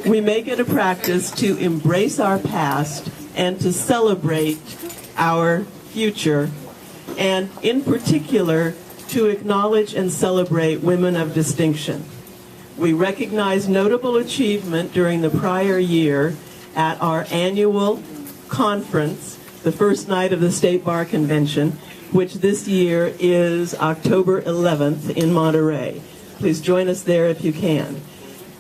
We make it a practice to embrace our past and to celebrate our future, and in particular, to acknowledge and celebrate women of distinction. We recognize notable achievement during the prior year at our annual conference, the first night of the State Bar Convention, which this year is October 11th in Monterey. Please join us there if you can.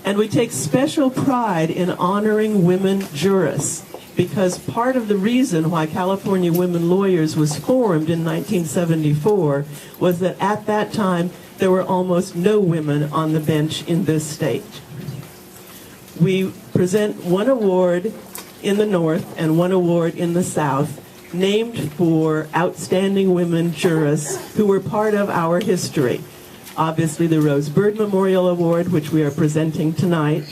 And we take special pride in honoring women jurists, because part of the reason why California Women Lawyers was formed in 1974 was that at that time there were almost no women on the bench in this state. We present one award in the North and one award in the South, named for outstanding women jurists who were part of our history. Obviously the Rose Bird Memorial Award, which we are presenting tonight,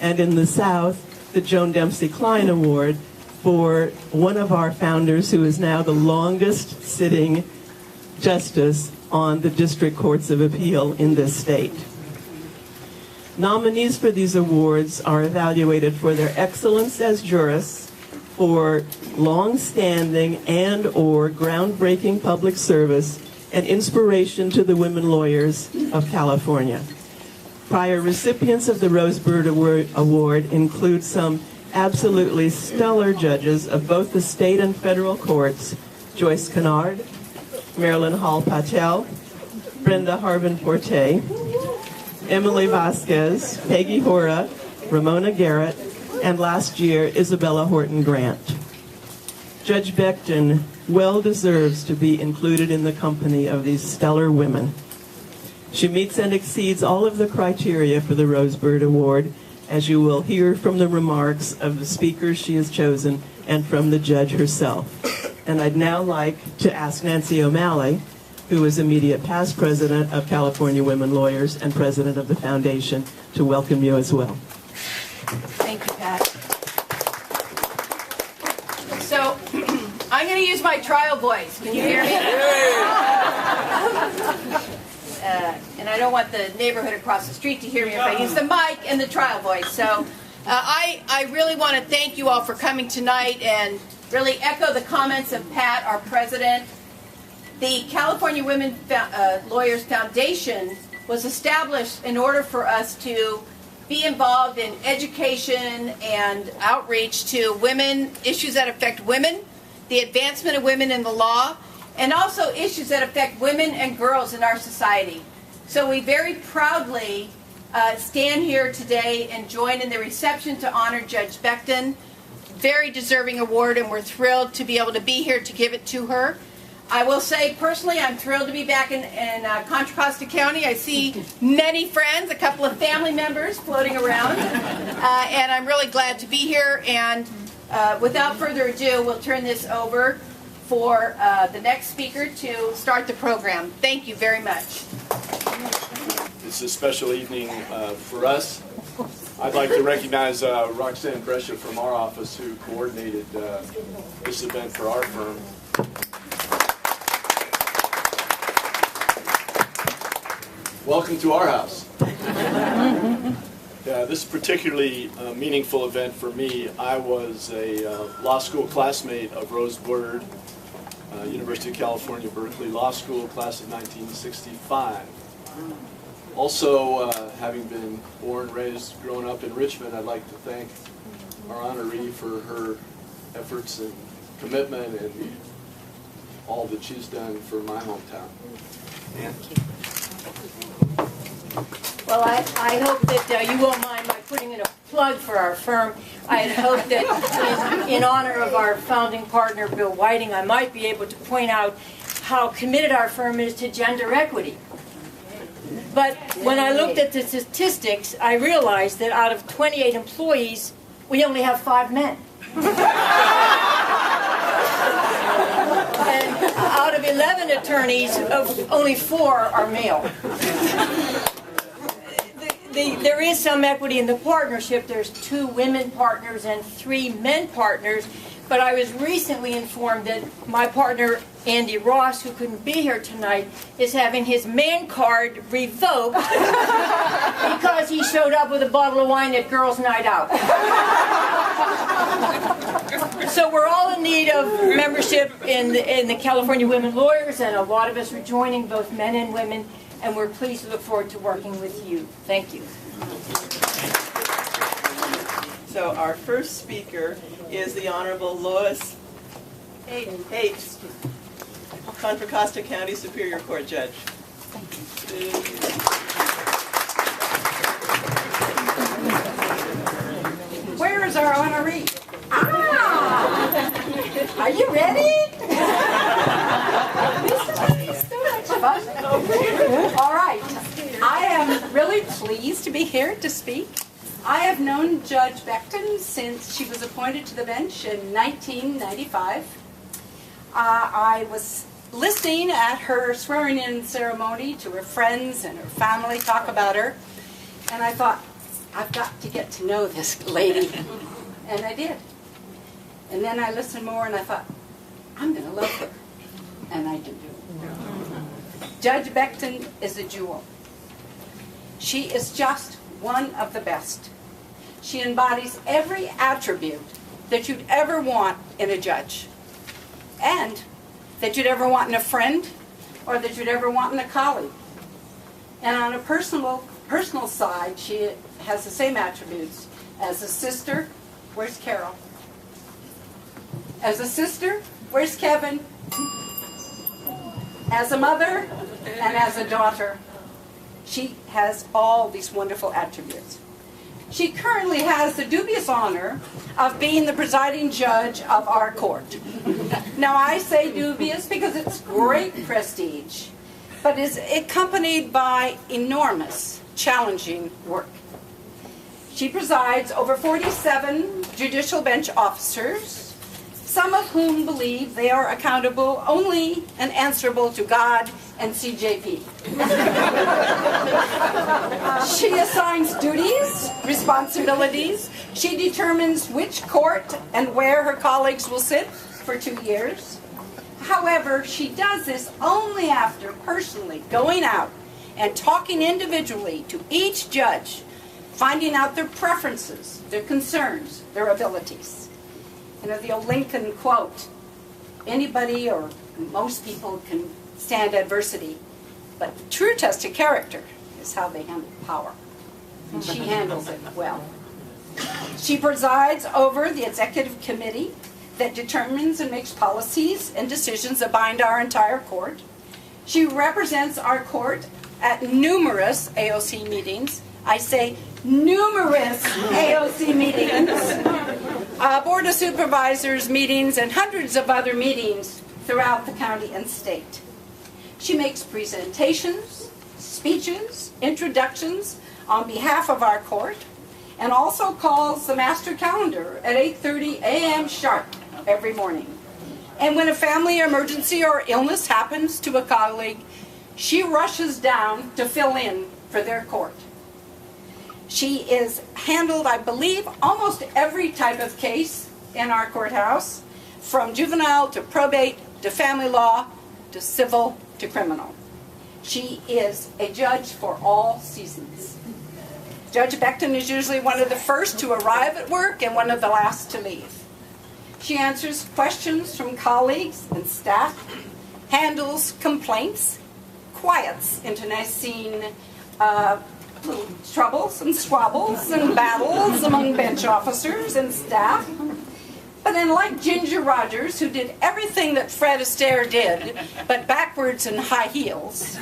and in the South, the Joan Dempsey Klein Award for one of our founders who is now the longest sitting justice on the district courts of appeal in this state. Nominees for these awards are evaluated for their excellence as jurists, for long-standing and/or groundbreaking public service, and inspiration to the women lawyers of California. Prior recipients of the Rose Bird Award include some absolutely stellar judges of both the state and federal courts: Joyce Kennard, Marilyn Hall Patel, Brenda Harbin-Forte, Emily Vasquez, Peggy Hora, Ramona Garrett, and last year, Isabella Horton Grant. Judge Becton well deserves to be included in the company of these stellar women. She meets and exceeds all of the criteria for the Rose Bird Award, as you will hear from the remarks of the speakers she has chosen and from the judge herself. And I'd now like to ask Nancy O'Malley, who is immediate past president of California Women Lawyers and president of the foundation, to welcome you as well. Thank you, Pat. So, I'm going to use my trial voice. Can you hear me? And I don't want the neighborhood across the street to hear me if I use the mic and the trial voice. So, I really want to thank you all for coming tonight and really echo the comments of Pat, our president. The California Women Lawyers Foundation was established in order for us to be involved in education and outreach to women, issues that affect women, the advancement of women in the law, and also issues that affect women and girls in our society. So we very proudly stand here today and join in the reception to honor Judge Becton. Very deserving award, and we're thrilled to be able to be here to give it to her. I will say, personally, I'm thrilled to be back in Contra Costa County. I see many friends, a couple of family members floating around, and I'm really glad to be here. And without further ado, we'll turn this over for the next speaker to start the program. Thank you very much. It's a special evening for us. I'd like to recognize Roxanne Brescia from our office, who coordinated this event for our firm. Welcome to our house. This is a particularly meaningful event for me. I was a law school classmate of Rose Bird, University of California, Berkeley Law School, class of 1965. Also, having been born, raised, grown up in Richmond, I'd like to thank our honoree for her efforts and commitment and all that she's done for my hometown. Ann? Well, I hope that you won't mind my putting in a plug for our firm. I had hoped that in honor of our founding partner, Bill Whiting, I might be able to point out how committed our firm is to gender equity. But when I looked at the statistics, I realized that out of 28 employees, we only have 5 men. And out of 11 attorneys, only 4 are male. There is some equity in the partnership. There's 2 women partners and 3 men partners. But I was recently informed that my partner Andy Ross, who couldn't be here tonight, is having his man card revoked because he showed up with a bottle of wine at girls' night out. So we're all in need of membership in the California Women Lawyers, and a lot of us are joining, both men and women, and we're pleased to look forward to working with you. Thank you. So our first speaker is the Honorable Lois Haight, Contra Costa County Superior Court Judge. Where is our honoree? Are you ready? This is so much fun. All right. I am really pleased to be here to speak. I have known Judge Becton since she was appointed to the bench in 1995. I was listening at her swearing-in ceremony to her friends and her family talk about her, and I thought, I've got to get to know this lady, and I did. And then I listened more, and I thought, I'm going to love her, and I do. Judge Becton is a jewel. She is just one of the best. She embodies every attribute that you'd ever want in a judge, and that you'd ever want in a friend, or that you'd ever want in a colleague. And on a personal side, she has the same attributes. As a sister, where's Carol? As a sister, where's Kevin? As a mother, and as a daughter, she has all these wonderful attributes. She currently has the dubious honor of being the presiding judge of our court. Now, I say dubious because it's great prestige, but is accompanied by enormous, challenging work. She presides over 47 judicial bench officers, some of whom believe they are accountable only and answerable to God and CJP. She assigns duties, responsibilities. She determines which court and where her colleagues will sit for 2 years. However, she does this only after personally going out and talking individually to each judge, finding out their preferences, their concerns, their abilities. You know, the old Lincoln quote, anybody or most people can stand adversity, but the true test of character is how they handle power. And she handles it well. She presides over the executive committee that determines and makes policies and decisions that bind our entire court. She represents our court at numerous AOC meetings. I say numerous AOC meetings, Board of Supervisors meetings, and hundreds of other meetings throughout the county and state. She makes presentations, speeches, introductions on behalf of our court, and also calls the master calendar at 8:30 a.m. sharp every morning. And when a family emergency or illness happens to a colleague, she rushes down to fill in for their court. She is handled, I believe, almost every type of case in our courthouse, from juvenile to probate to family law to civil to criminal. She is a judge for all seasons. Judge Becton is usually one of the first to arrive at work and one of the last to leave. She answers questions from colleagues and staff, handles complaints, quiets internecine little troubles and squabbles and battles among bench officers and staff. But then, like Ginger Rogers, who did everything that Fred Astaire did, but backwards in high heels,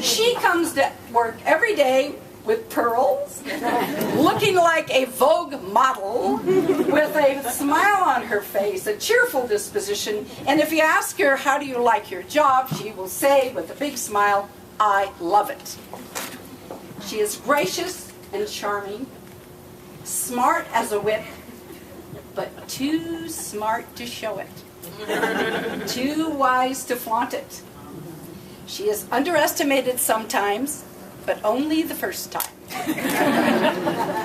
she comes to work every day with pearls, looking like a Vogue model, with a smile on her face, a cheerful disposition, and if you ask her, how do you like your job, she will say with a big smile, I love it. She is gracious and charming, smart as a whip, but too smart to show it, too wise to flaunt it. She is underestimated sometimes, but only the first time.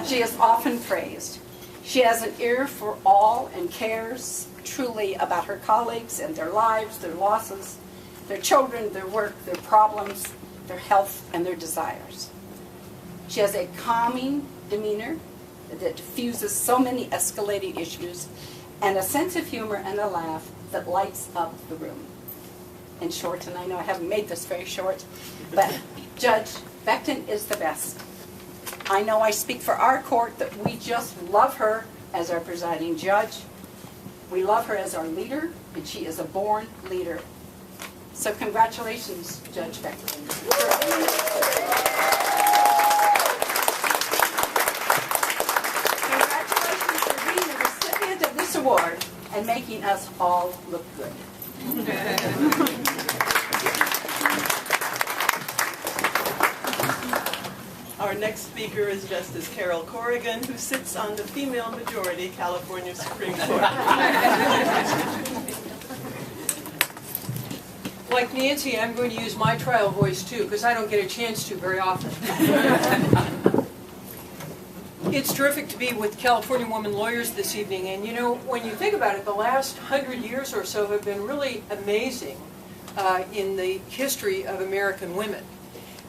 She is often praised. She has an ear for all and cares truly about her colleagues and their lives, their losses, their children, their work, their problems, their health, and their desires. She has a calming demeanor that diffuses so many escalating issues, and a sense of humor and a laugh that lights up the room. In short, and I know I haven't made this very short, but Judge Becton is the best. I know I speak for our court that we just love her as our presiding judge. We love her as our leader, and she is a born leader. So congratulations, Judge Becton. Congratulations for being the recipient of this award and making us all look good. Our next speaker is Justice Carol Corrigan, who sits on the female majority California Supreme Court. Like Nancy, I'm going to use my trial voice too, because I don't get a chance to very often. It's terrific to be with California women lawyers this evening, and you know, when you think about it, the last 100 years or so have been really amazing in the history of American women.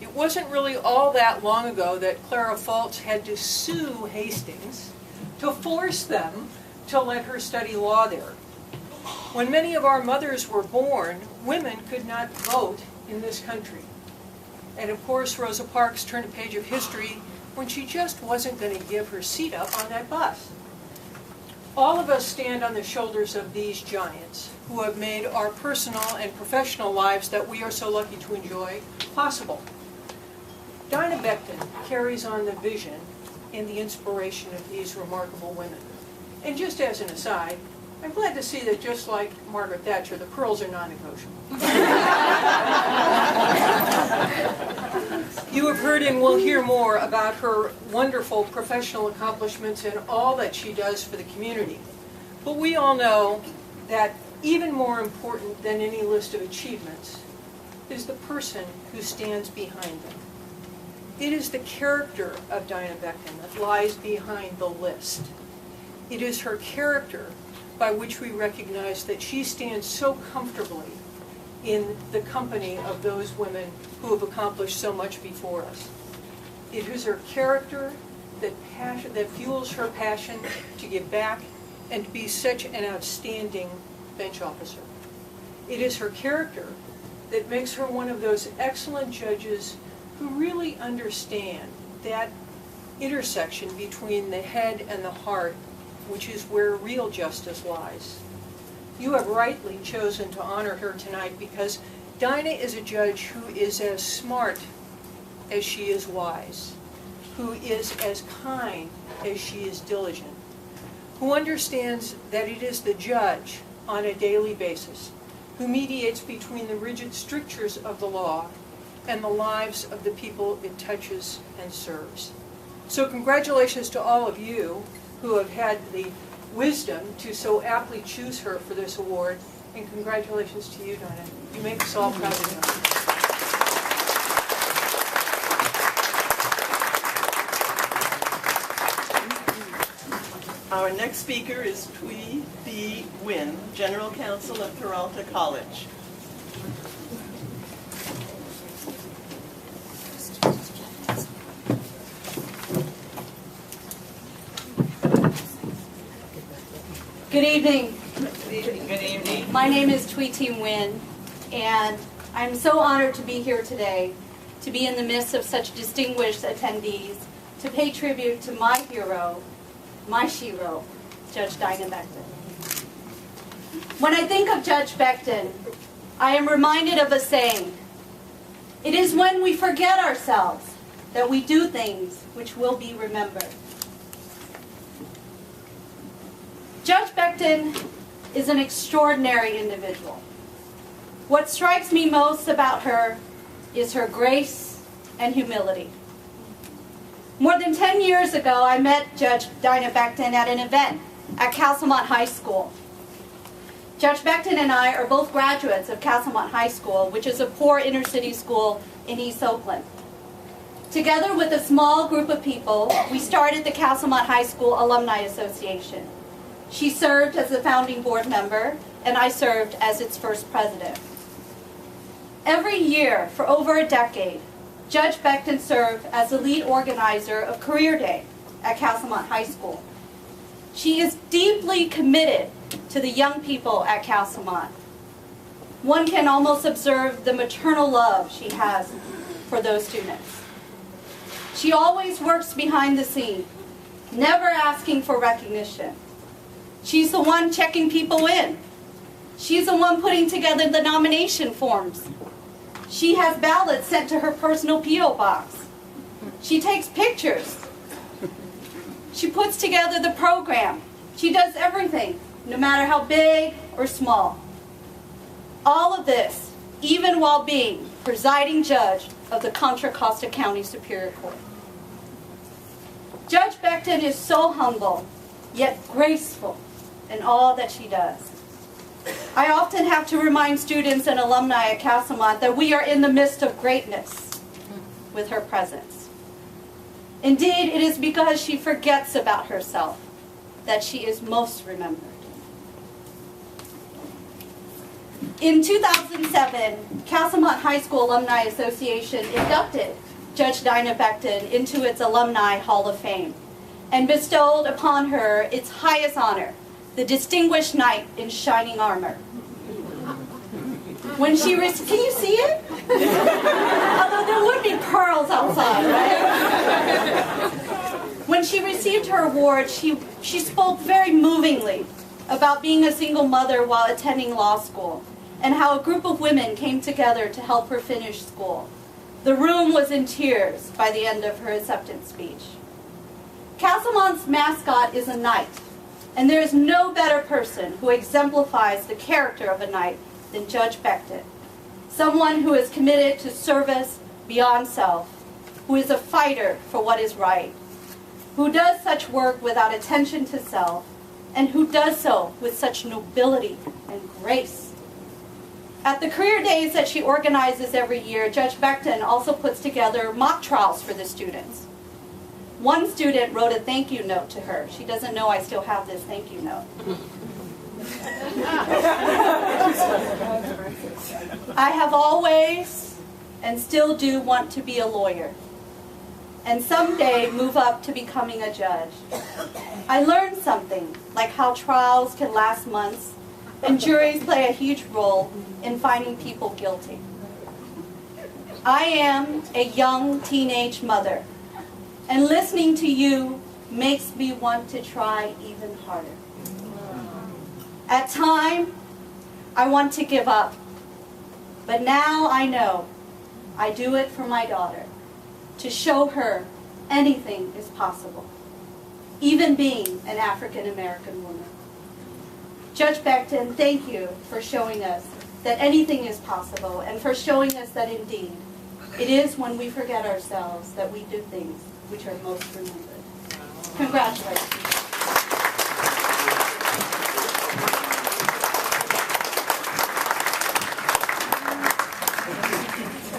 It wasn't really all that long ago that Clara Faults had to sue Hastings to force them to let her study law there. When many of our mothers were born, women could not vote in this country. And of course, Rosa Parks turned a page of history when she just wasn't going to give her seat up on that bus. All of us stand on the shoulders of these giants who have made our personal and professional lives that we are so lucky to enjoy possible. Dinah Becton carries on the vision and the inspiration of these remarkable women. And just as an aside, I'm glad to see that just like Margaret Thatcher, the pearls are non-negotiable. You have heard and will hear more about her wonderful professional accomplishments and all that she does for the community. But we all know that even more important than any list of achievements is the person who stands behind them. It is the character of Dinah Becton that lies behind the list. It is her character by which we recognize that she stands so comfortably in the company of those women who have accomplished so much before us. It is her character that fuels her passion to give back and to be such an outstanding bench officer. It is her character that makes her one of those excellent judges who really understand that intersection between the head and the heart, which is where real justice lies. You have rightly chosen to honor her tonight because Dinah is a judge who is as smart as she is wise, who is as kind as she is diligent, who understands that it is the judge on a daily basis who mediates between the rigid strictures of the law and the lives of the people it touches and serves. So congratulations to all of you who have had the wisdom to so aptly choose her for this award, and congratulations to you, Dinah. You make us all proud of you. Our next speaker is Thuy B. Nguyen, General Counsel of Peralta College. Good evening. Good evening. My name is Thuy B. Nguyen, and I'm so honored to be here today, to be in the midst of such distinguished attendees, to pay tribute to my hero, my shero, Judge Dinah Becton. When I think of Judge Becton, I am reminded of a saying. It is when we forget ourselves that we do things which will be remembered. Judge Becton is an extraordinary individual. What strikes me most about her is her grace and humility. More than 10 years ago, I met Judge Dinah Becton at an event at Castlemont High School. Judge Becton and I are both graduates of Castlemont High School, which is a poor inner-city school in East Oakland. Together with a small group of people, we started the Castlemont High School Alumni Association. She served as a founding board member, and I served as its first president. Every year for over a decade, Judge Becton served as the lead organizer of Career Day at Castlemont High School. She is deeply committed to the young people at Castlemont. One can almost observe the maternal love she has for those students. She always works behind the scenes, never asking for recognition. She's the one checking people in. She's the one putting together the nomination forms. She has ballots sent to her personal P.O. box. She takes pictures. She puts together the program. She does everything, no matter how big or small. All of this, even while being presiding judge of the Contra Costa County Superior Court. Judge Becton is so humble, yet graceful in all that she does. I often have to remind students and alumni at Castlemont that we are in the midst of greatness with her presence. Indeed, it is because she forgets about herself that she is most remembered. In 2007, Castlemont High School Alumni Association inducted Judge Dinah Becton into its Alumni Hall of Fame and bestowed upon her its highest honor, the Distinguished Knight in Shining Armor. When she can you see it? Although there would be pearls outside, right? When she received her award, she spoke very movingly about being a single mother while attending law school and how a group of women came together to help her finish school. The room was in tears by the end of her acceptance speech. Castlemont's mascot is a knight, and there is no better person who exemplifies the character of a knight than Judge Becton, someone who is committed to service beyond self, who is a fighter for what is right, who does such work without attention to self, and who does so with such nobility and grace. At the career days that she organizes every year, Judge Becton also puts together mock trials for the students. One student wrote a thank you note to her. She doesn't know I still have this thank you note. I have always and still do want to be a lawyer and someday move up to becoming a judge. I learned something, like how trials can last months and juries play a huge role in finding people guilty. I am a young teenage mother, and listening to you makes me want to try even harder. At times, I want to give up, but now I know I do it for my daughter, to show her anything is possible, even being an African American woman. Judge Becton, thank you for showing us that anything is possible and for showing us that indeed it is when we forget ourselves that we do things which are most remembered. Congratulations.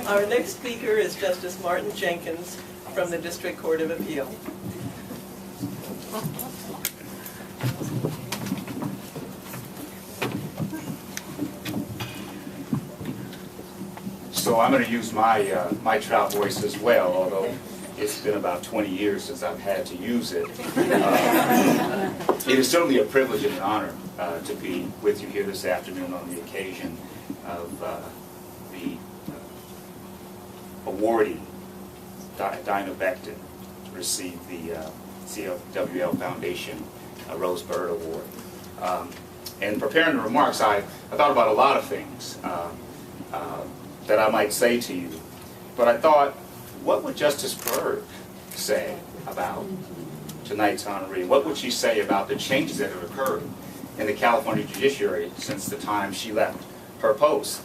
Our next speaker is Justice Martin Jenkins from the District Court of Appeal. So I'm going to use my trial voice as well, although it's been about 20 years since I've had to use it. It is certainly a privilege and an honor to be with you here this afternoon on the occasion of the awardee, Dinah Becton, to receive the CWL Foundation Rose Bird Award. In preparing the remarks, I thought about a lot of things that I might say to you, but I thought, what would Justice Byrd say about tonight's honoree? What would she say about the changes that have occurred in the California judiciary since the time she left her post?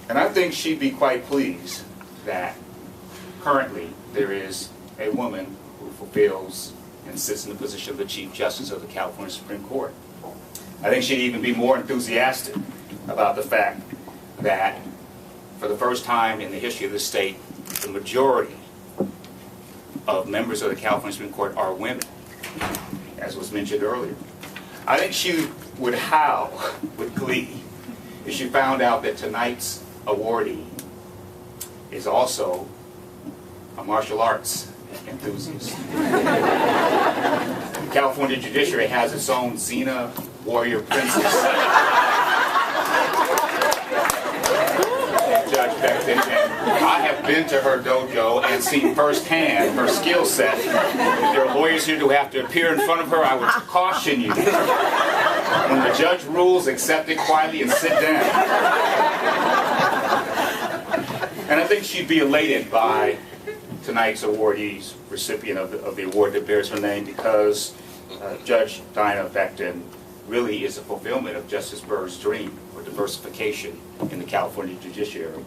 And I think she'd be quite pleased that currently there is a woman who fulfills and sits in the position of the Chief Justice of the California Supreme Court. I think she'd even be more enthusiastic about the fact that for the first time in the history of the state, the majority of members of the California Supreme Court are women, as was mentioned earlier. I think she would howl with glee if she found out that tonight's awardee is also a martial arts enthusiast. The California Judiciary has its own Xena warrior princess, Judge Becton, and I have been to her dojo and seen firsthand her skill set. If there are lawyers here who have to appear in front of her, I would caution you. When the judge rules, accept it quietly and sit down. And I think she'd be elated by tonight's awardee's recipient of the award that bears her name, because Judge Dinah Becton really is a fulfillment of Justice Burr's dream for diversification in the California judiciary.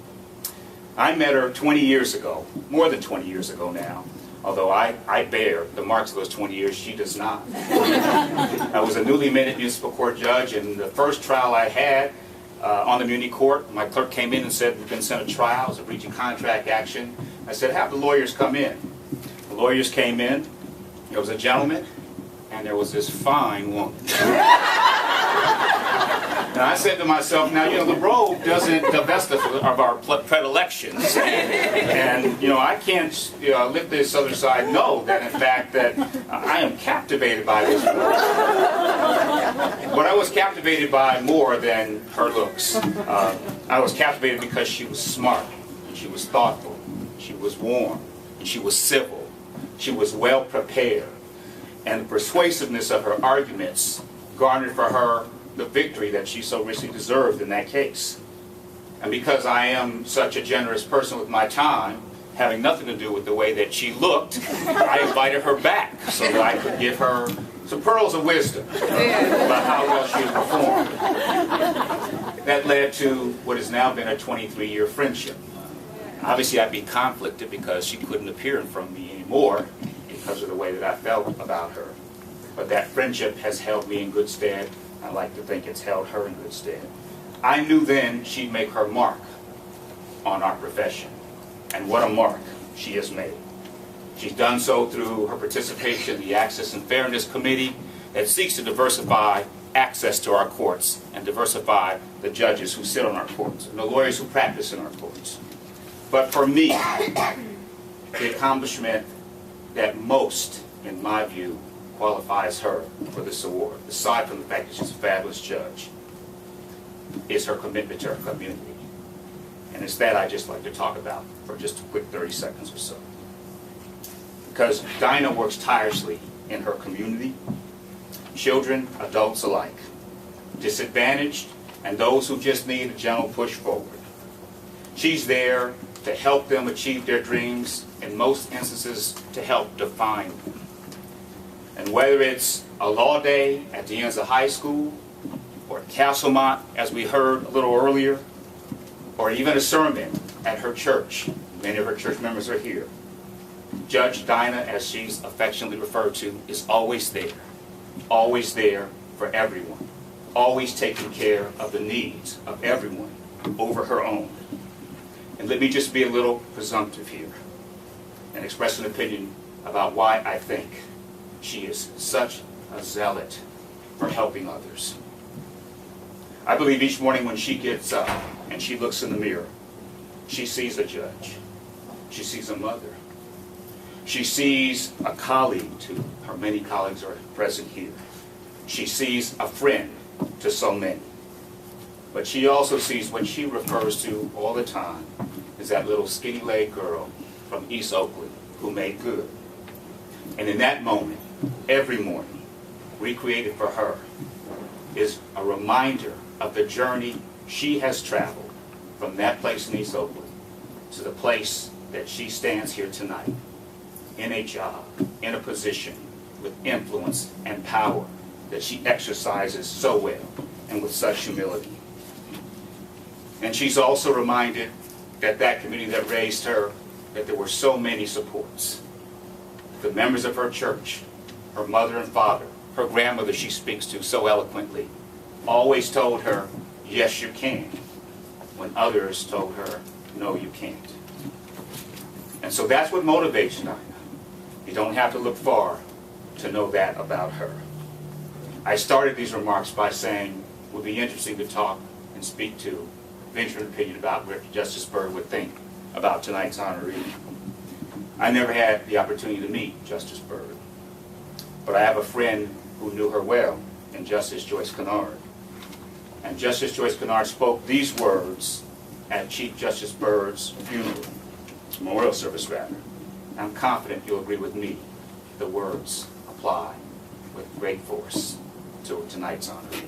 I met her 20 years ago, more than 20 years ago now, although I bear the marks of those 20 years, she does not. I was a newly minted municipal court judge, and the first trial I had on the Muni Court, my clerk came in and said, we've been sent a trial, it's a breach of contract action. I said, have the lawyers come in. The lawyers came in, there was a gentleman, and there was this fine woman. And I said to myself, now, the robe doesn't divest us of our predilections. And, I can't let this other side know that, in fact, that I am captivated by this woman. But I was captivated by more than her looks. I was captivated because she was smart, and she was thoughtful, she was warm, and she was civil. She was well prepared. And the persuasiveness of her arguments garnered for her the victory that she so richly deserved in that case. And because I am such a generous person with my time, having nothing to do with the way that she looked, I invited her back so that I could give her some pearls of wisdom about how well she had performed. That led to what has now been a 23-year friendship. Obviously, I'd be conflicted because she couldn't appear in front of me anymore because of the way that I felt about her. But that friendship has held me in good stead. I like to think it's held her in good stead. I knew then she'd make her mark on our profession. And what a mark she has made. She's done so through her participation in the Access and Fairness Committee that seeks to diversify access to our courts and diversify the judges who sit on our courts and the lawyers who practice in our courts. But for me, the accomplishment that most, in my view, qualifies her for this award, aside from the fact that she's a fabulous judge, is her commitment to her community. And it's that I'd just like to talk about for just a quick 30 seconds or so. Because Dinah works tirelessly in her community, children, adults alike, disadvantaged, and those who just need a gentle push forward. She's there to help them achieve their dreams, in most instances to help define them. And whether it's a law day at the ends of high school, or Castlemont, as we heard a little earlier, or even a sermon at her church, many of her church members are here, Judge Dinah, as she's affectionately referred to, is always there for everyone, always taking care of the needs of everyone over her own. And let me just be a little presumptive here and express an opinion about why I think she is such a zealot for helping others. I believe each morning when she gets up and she looks in the mirror, she sees a judge. She sees a mother. She sees a colleague to her many colleagues are present here. She sees a friend to so many. But she also sees what she refers to all the time is that little skinny-legged girl from East Oakland who made good. And in that moment, every morning, recreated for her is a reminder of the journey she has traveled from that place in East Oakland to the place that she stands here tonight, in a job, in a position, with influence and power that she exercises so well and with such humility. And she's also reminded that that community that raised her, that there were so many supports. The members of her church, her mother and father, her grandmother she speaks to so eloquently, always told her, yes, you can, when others told her, no, you can't. And so that's what motivates Dinah. You don't have to look far to know that about her. I started these remarks by saying it would be interesting to talk and speak to, venture an opinion about what Justice Byrd would think about tonight's honoree. I never had the opportunity to meet Justice Byrd, but I have a friend who knew her well, in Justice Joyce Kennard. And Justice Joyce Kennard spoke these words at Chief Justice Byrd's funeral, memorial service rather. I'm confident you'll agree with me. The words apply with great force to tonight's honoree.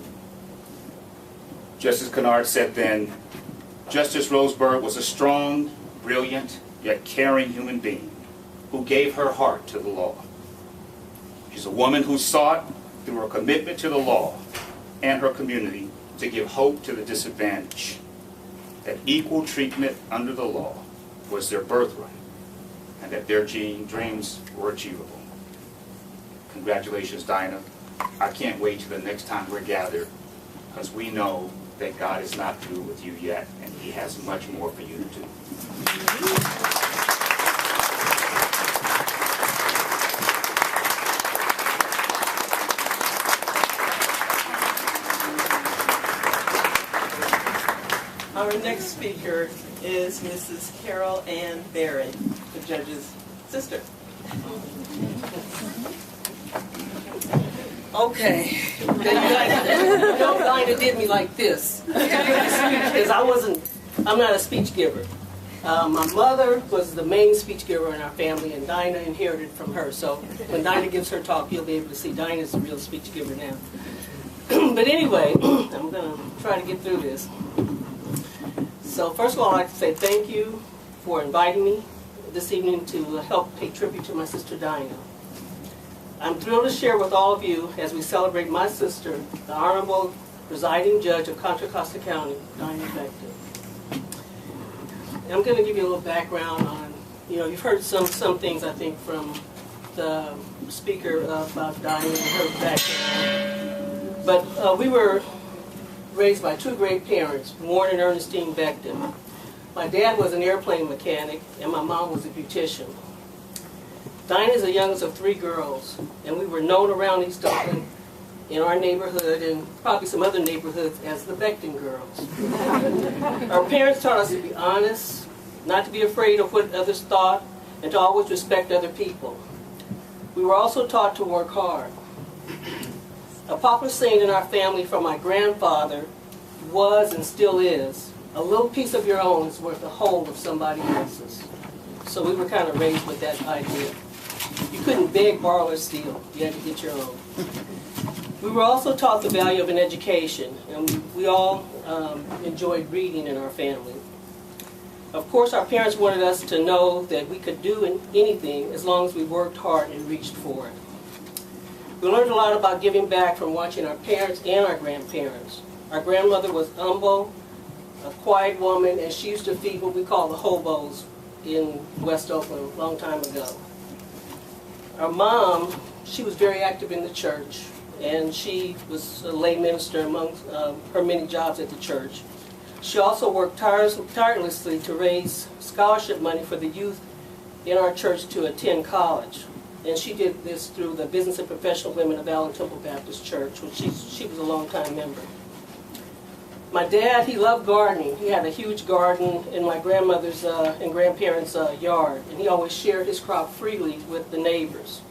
Justice Kennard said then, Justice Rose Byrd was a strong, brilliant, yet caring human being who gave her heart to the law. She's a woman who sought, through her commitment to the law and her community, to give hope to the disadvantaged, that equal treatment under the law was their birthright, and that their dreams were achievable. Congratulations, Dinah. I can't wait till the next time we're gathered, because we know that God is not through with you yet, and He has much more for you to do. Our next speaker is Mrs. Carol Ann Berry, the judge's sister. Okay. You know, Dinah did me like this. Because I'm not a speech giver. My mother was the main speech giver in our family, and Dinah inherited from her. So when Dinah gives her talk, you'll be able to see Dinah's the real speech giver now. But anyway, I'm going to try to get through this. So first of all, I'd like to say thank you for inviting me this evening to help pay tribute to my sister Dinah. I'm thrilled to share with all of you as we celebrate my sister, the Honorable Presiding Judge of Contra, Costa County, Dinah Becton. And I'm going to give you a little background on, you've heard some things, I think, from the speaker about Dinah and her background. But we were raised by two great parents, Warren and Ernestine Becton. My dad was an airplane mechanic, and my mom was a beautician. Dinah is the youngest of three girls, and we were known around East Oakland, in our neighborhood, and probably some other neighborhoods, as the Becton girls. Our parents taught us to be honest, not to be afraid of what others thought, and to always respect other people. We were also taught to work hard. A popular saying in our family from my grandfather was and still is, a little piece of your own is worth a whole of somebody else's. So we were kind of raised with that idea. You couldn't beg, borrow, or steal. You had to get your own. We were also taught the value of an education, and we all enjoyed reading in our family. Of course, our parents wanted us to know that we could do anything as long as we worked hard and reached for it. We learned a lot about giving back from watching our parents and our grandparents. Our grandmother was humble, a quiet woman, and she used to feed what we call the hobos in West Oakland a long time ago. Our mom, she was very active in the church, and she was a lay minister among her many jobs at the church. She also worked tirelessly to raise scholarship money for the youth in our church to attend college. And she did this through the Business and Professional Women of Allen Temple Baptist Church, which she was a long-time member. My dad, he loved gardening. He had a huge garden in my grandmother's and grandparents' yard, and he always shared his crop freely with the neighbors.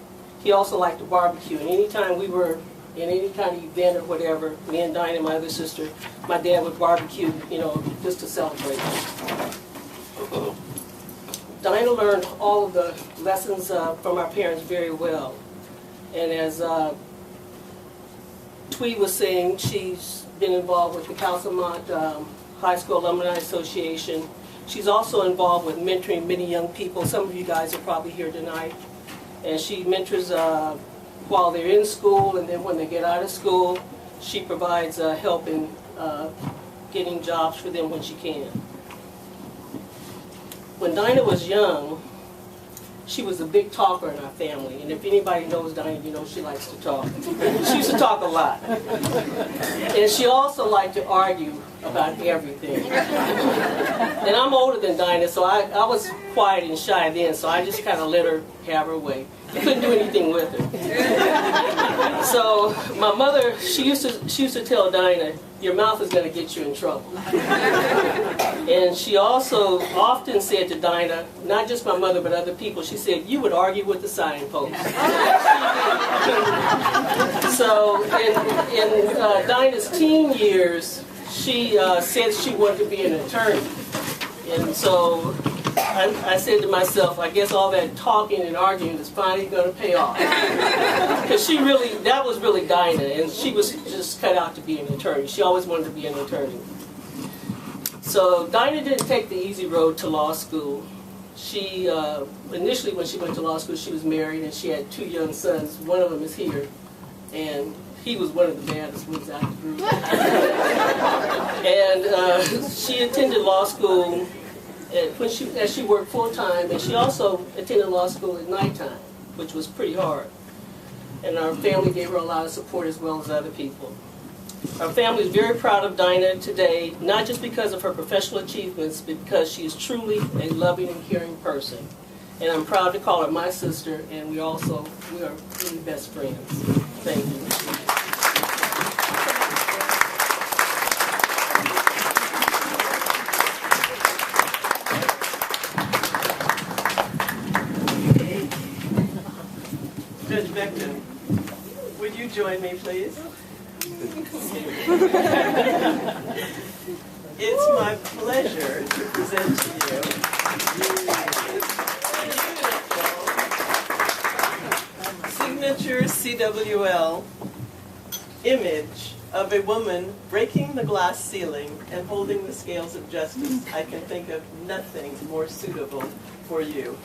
He also liked to barbecue, and anytime we were in any kind of event or whatever, me and Dinah and my other sister, my dad would barbecue, just to celebrate. Dinah learned all of the lessons from our parents very well. And as Tweed was saying, she's been involved with the Calsamont High School Alumni Association. She's also involved with mentoring many young people. Some of you guys are probably here tonight. And she mentors while they're in school, and then when they get out of school, she provides help in getting jobs for them when she can. When Dinah was young, she was a big talker in our family. And if anybody knows Dinah, you know she likes to talk. She used to talk a lot. And she also liked to argue about everything. And I'm older than Dinah, so I was quiet and shy then, so I just kind of let her have her way. I couldn't do anything with her. So my mother, she used to tell Dinah, your mouth is going to get you in trouble. And she also often said to Dinah, not just my mother but other people, she said, you would argue with the signpost. So in Dinah's teen years, she said she wanted to be an attorney. And so I said to myself, I guess all that talking and arguing is finally going to pay off. Because that was really Dinah, and she was just cut out to be an attorney. She always wanted to be an attorney. So Dinah didn't take the easy road to law school. She, initially when she went to law school, she was married and she had 2 young sons. One of them is here, and he was one of the baddest ones out of the group. And she attended law school as she worked full-time, and she also attended law school at nighttime, which was pretty hard. And our family gave her a lot of support as well as other people. Our family is very proud of Dinah today, not just because of her professional achievements, but because she is truly a loving and caring person. And I'm proud to call her my sister, and we are really best friends. Thank you. Judge Becton, would you join me, please? It's my pleasure to present to you signature CWL image of a woman breaking the glass ceiling and holding the scales of justice. I can think of nothing more suitable for you.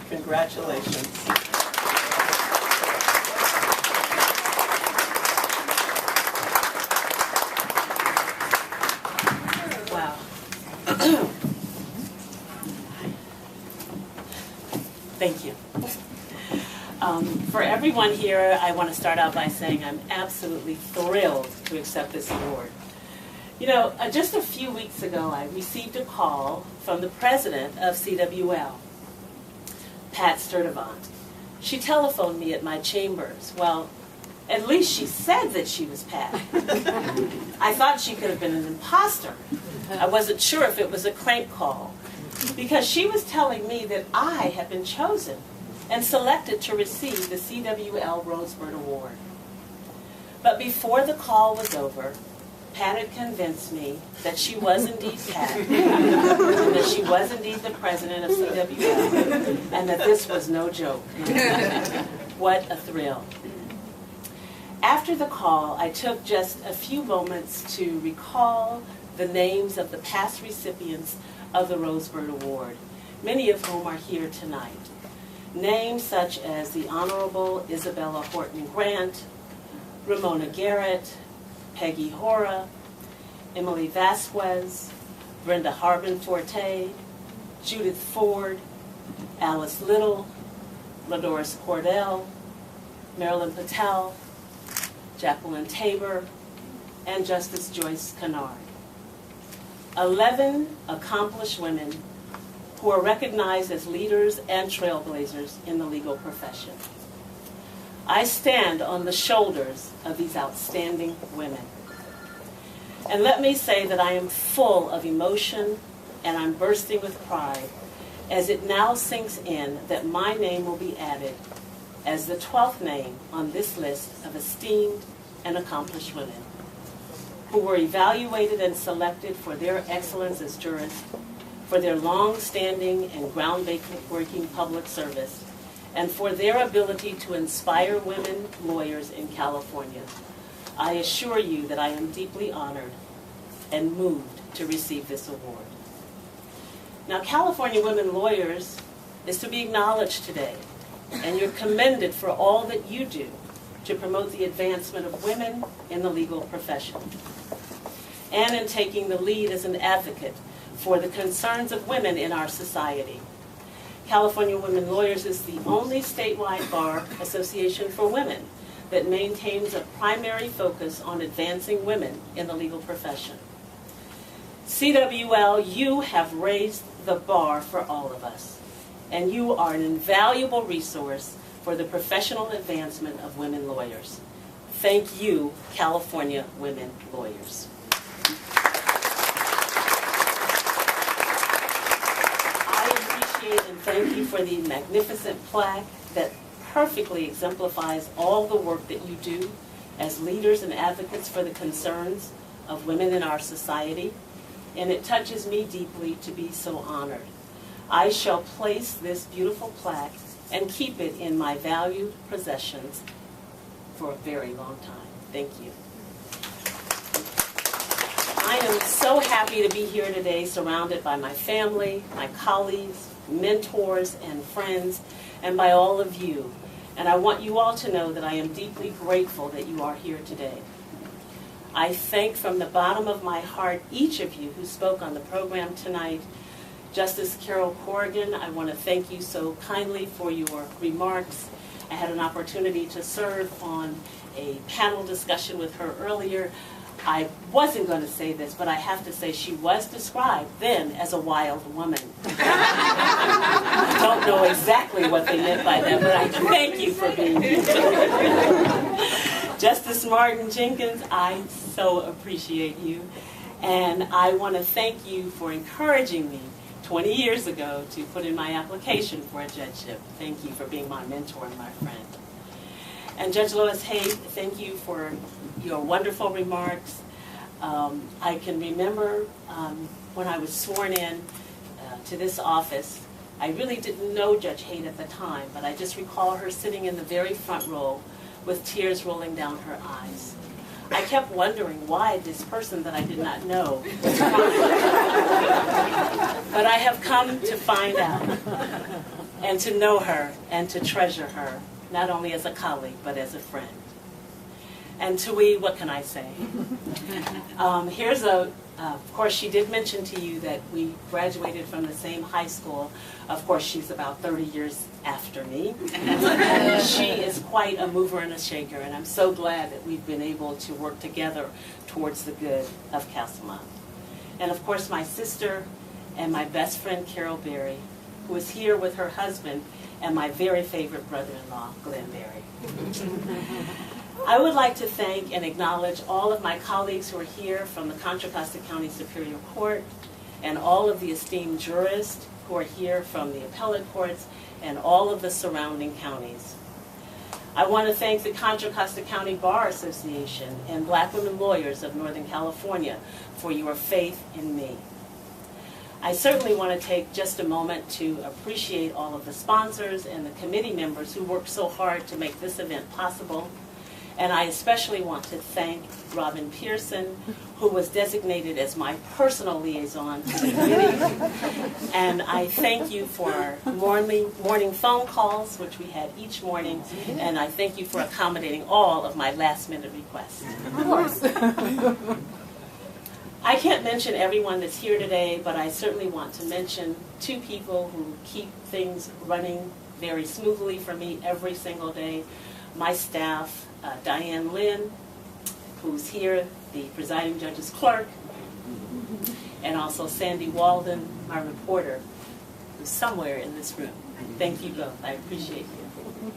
Congratulations. Thank you. For everyone here, I want to start out by saying I'm absolutely thrilled to accept this award. You know, just a few weeks ago, I received a call from the president of CWL, Pat Sturdevant. She telephoned me at my chambers. Well, at least she said that she was Pat. I thought she could have been an imposter. I wasn't sure if it was a crank call, because she was telling me that I had been chosen and selected to receive the CWL Rosebird Award. But before the call was over, Pat had convinced me that she was indeed Pat, and that she was indeed the president of CWL, and that this was no joke. What a thrill. After the call, I took just a few moments to recall the names of the past recipients of the Rosebird Award, many of whom are here tonight. Names such as the Honorable Isabella Horton Grant, Ramona Garrett, Peggy Hora, Emily Vasquez, Brenda Harbin Forte, Judith Ford, Alice Little, LaDoris Cordell, Marilyn Patel, Jacqueline Tabor, and Justice Joyce Kennard. 11 accomplished women who are recognized as leaders and trailblazers in the legal profession. I stand on the shoulders of these outstanding women. And let me say that I am full of emotion and I'm bursting with pride as it now sinks in that my name will be added as the 12th name on this list of esteemed and accomplished women who were evaluated and selected for their excellence as jurists, for their long-standing and groundbreaking public service, and for their ability to inspire women lawyers in California. I assure you that I am deeply honored and moved to receive this award. Now, California women lawyers is to be acknowledged today, and you're commended for all that you do to promote the advancement of women in the legal profession, and in taking the lead as an advocate for the concerns of women in our society. California Women Lawyers is the only statewide bar association for women that maintains a primary focus on advancing women in the legal profession. CWL, you have raised the bar for all of us, and you are an invaluable resource for the professional advancement of women lawyers. Thank you, California Women Lawyers. I appreciate and thank you for the magnificent plaque that perfectly exemplifies all the work that you do as leaders and advocates for the concerns of women in our society, and it touches me deeply to be so honored. I shall place this beautiful plaque and keep it in my valued possessions for a very long time. Thank you. I am so happy to be here today, surrounded by my family, my colleagues, mentors, and friends, and by all of you. And I want you all to know that I am deeply grateful that you are here today. I thank from the bottom of my heart each of you who spoke on the program tonight. Justice Carol Corrigan, I want to thank you so kindly for your remarks. I had an opportunity to serve on a panel discussion with her earlier. I wasn't going to say this, but I have to say she was described then as a wild woman. I don't know exactly what they meant by that, but I thank you for being here. Justice Martin Jenkins, I so appreciate you. And I want to thank you for encouraging me 20 years ago to put in my application for a judgeship. Thank you for being my mentor and my friend. And Judge Lois Haight, thank you for your wonderful remarks. I can remember when I was sworn in to this office, I really didn't know Judge Haight at the time, but I just recall her sitting in the very front row with tears rolling down her eyes. I kept wondering why this person that I did not know was crying. But I have come to find out and to know her and to treasure her, not only as a colleague, but as a friend. And Tui, what can I say? Of course, she did mention to you that we graduated from the same high school. Of course, she's about 30 years after me. And she is quite a mover and a shaker, and I'm so glad that we've been able to work together towards the good of Castlemont. And of course, my sister and my best friend, Carol Berry, who is here with her husband and my very favorite brother-in-law, Glenn Berry. I would like to thank and acknowledge all of my colleagues who are here from the Contra Costa County Superior Court and all of the esteemed jurists who are here from the appellate courts and all of the surrounding counties. I want to thank the Contra Costa County Bar Association and Black Women Lawyers of Northern California for your faith in me. I certainly want to take just a moment to appreciate all of the sponsors and the committee members who worked so hard to make this event possible. And I especially want to thank Robin Pearson, who was designated as my personal liaison to the committee. And I thank you for our morning phone calls, which we had each morning. And I thank you for accommodating all of my last-minute requests. Of course. I can't mention everyone that's here today, but I certainly want to mention two people who keep things running very smoothly for me every single day. My staff, Diane Lynn, who's here, the presiding judge's clerk, and also Sandy Walden, our reporter, who's somewhere in this room. Thank you both. I appreciate you.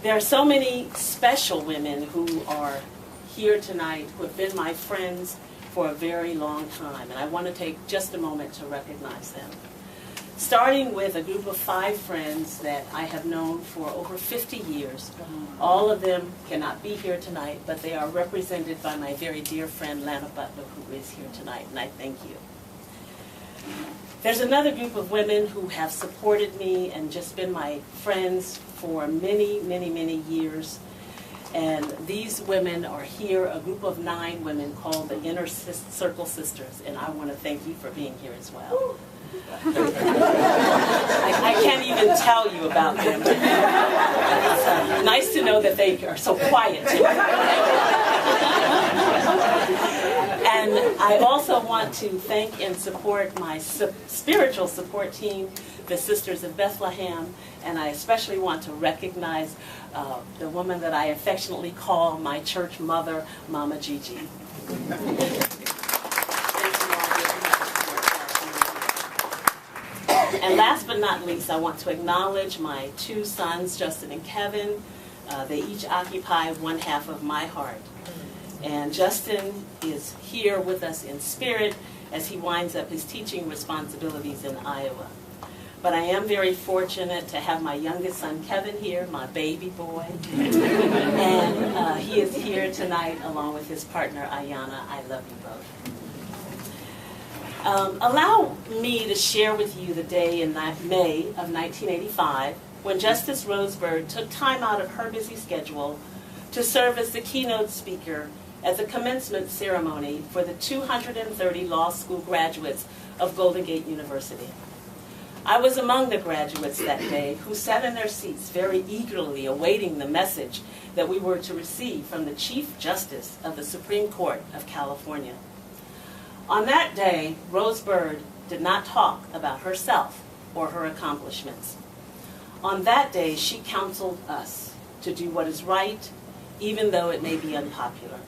There are so many special women who are here tonight who have been my friends for a very long time, and I want to take just a moment to recognize them. Starting with a group of 5 friends that I have known for over 50 years. All of them cannot be here tonight, but they are represented by my very dear friend Lana Butler, who is here tonight, and I thank you. There's another group of women who have supported me and just been my friends for many, many, many years. And these women are here, a group of 9 women called the Inner Circle Sisters, and I want to thank you for being here as well. I can't even tell you about them. It's nice to know that they are so quiet. And And I also want to thank and support my spiritual support team, the Sisters of Bethlehem, and I especially want to recognize the woman that I affectionately call my church mother, Mama Gigi. And last but not least, I want to acknowledge my two sons, Justin and Kevin. They each occupy one half of my heart. And Justin is here with us in spirit as he winds up his teaching responsibilities in Iowa. But I am very fortunate to have my youngest son, Kevin, here, my baby boy. And he is here tonight along with his partner, Ayana. I love you both. Allow me to share with you the day in May of 1985 when Justice Rosebird took time out of her busy schedule to serve as the keynote speaker at the commencement ceremony for the 230 law school graduates of Golden Gate University. I was among the graduates that day who sat in their seats very eagerly awaiting the message that we were to receive from the Chief Justice of the Supreme Court of California. On that day, Rosebird did not talk about herself or her accomplishments. On that day, she counseled us to do what is right, even though it may be unpopular.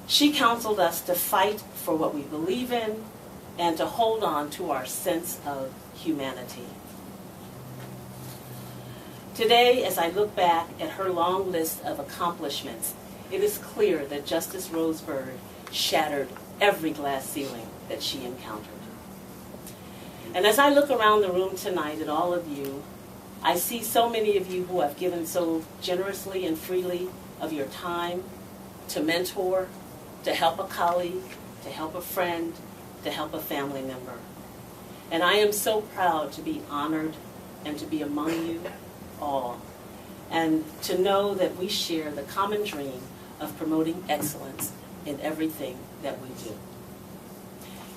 She counseled us to fight for what we believe in and to hold on to our sense of humanity. Today, as I look back at her long list of accomplishments, it is clear that Justice Rosebird shattered every glass ceiling that she encountered. And as I look around the room tonight at all of you, I see so many of you who have given so generously and freely of your time to mentor, to help a colleague, to help a friend, to help a family member. And I am so proud to be honored and to be among you all, and to know that we share the common dream of promoting excellence in everything that we do.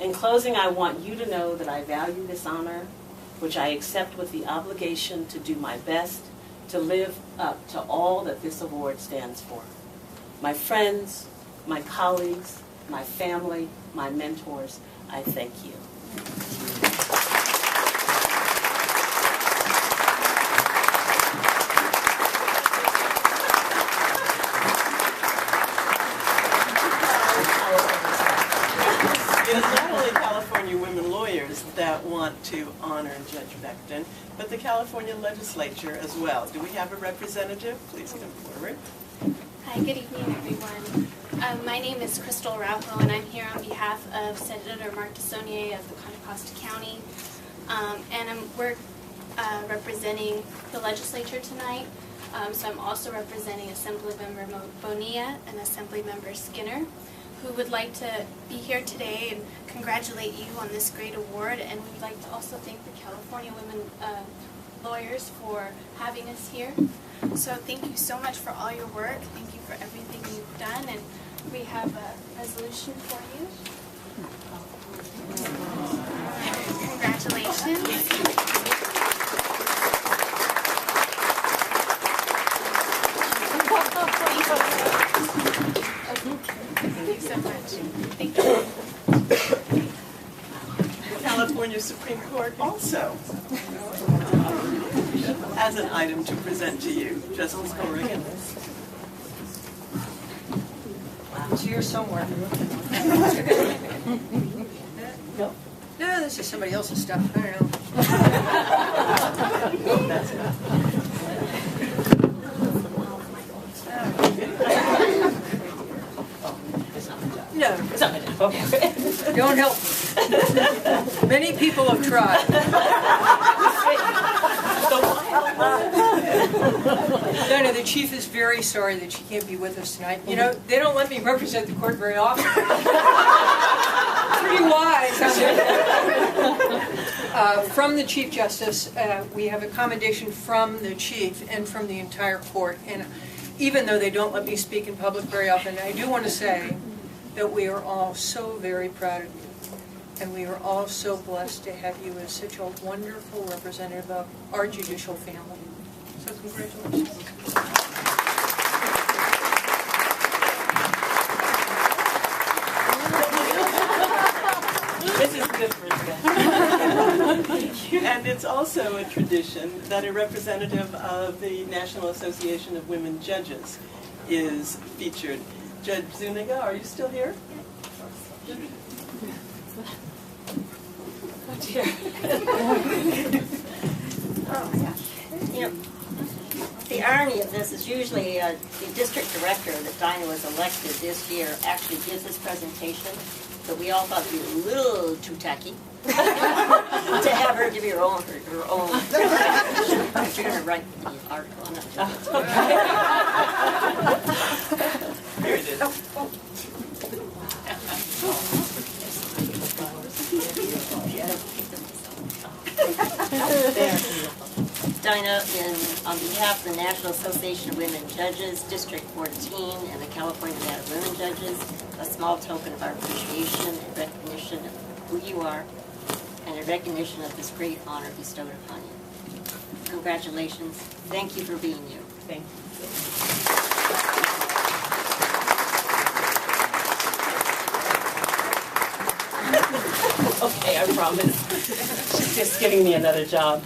In closing, I want you to know that I value this honor, which I accept with the obligation to do my best to live up to all that this award stands for. My friends, my colleagues, my family, my mentors, I thank you. It is not only California women lawyers that want to honor Judge Becton, but the California legislature as well. Do we have a representative? Please come forward. Hi, good evening, everyone. My name is Crystal Araujo, and I'm here on behalf of Senator Mark DeSaulnier of the Contra Costa County. We're representing the legislature tonight. So I'm also representing Assemblymember Bonilla and Assemblymember Skinner, who would like to be here today and congratulate you on this great award. And we'd like to also thank the California women lawyers for having us here. So thank you so much for all your work. Thank you for everything you've done. And we have a resolution for you. Congratulations. Thank you so much. Thank you. The California Supreme Court also has an item to present to you. Justice Corrigan. It's here somewhere. No? No, this is somebody else's stuff. I don't know. That's enough. No. It's not my job. Okay. Don't help me. Many people have tried. No, the chief is very sorry that she can't be with us tonight. You know, they don't let me represent the court very often. Pretty wise. From the Chief Justice, we have a commendation from the chief and from the entire court. And even though they don't let me speak in public very often, I do want to say that we are all so very proud of you. And we are all so blessed to have you as such a wonderful representative of our judicial family. So congratulations. And it's also a tradition that a representative of the National Association of Women Judges is featured. Judge Zúñiga, are you still here? Oh dear. Oh my gosh. You know, the irony of this is usually the district director that Dinah was elected this year actually gives this presentation, but we all thought it'd be a little too tacky to have her give her own. If you're going to write the article, I'm not doing it. Here it is. Dinah, on behalf of the National Association of Women Judges, District 14, and the California Board of Women Judges, a small token of our appreciation and recognition of who you are, and a recognition of this great honor bestowed upon you. Congratulations. Thank you for being you. Thank you. Okay, I promise. She's just giving me another job.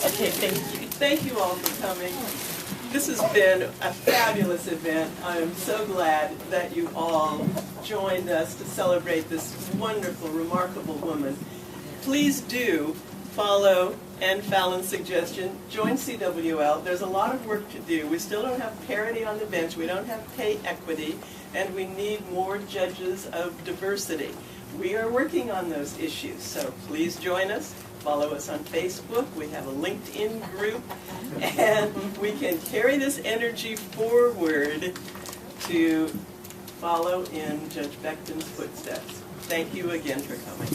Okay, thank you. Thank you all for coming. This has been a fabulous event. I am so glad that you all joined us to celebrate this wonderful, remarkable woman. Please do follow and Fallon's suggestion. Join CWL. There's a lot of work to do. We still don't have parity on the bench. We don't have pay equity. And we need more judges of diversity. We are working on those issues, so please join us. Follow us on Facebook. We have a LinkedIn group, and we can carry this energy forward to follow in Judge Becton's footsteps. Thank you again for coming.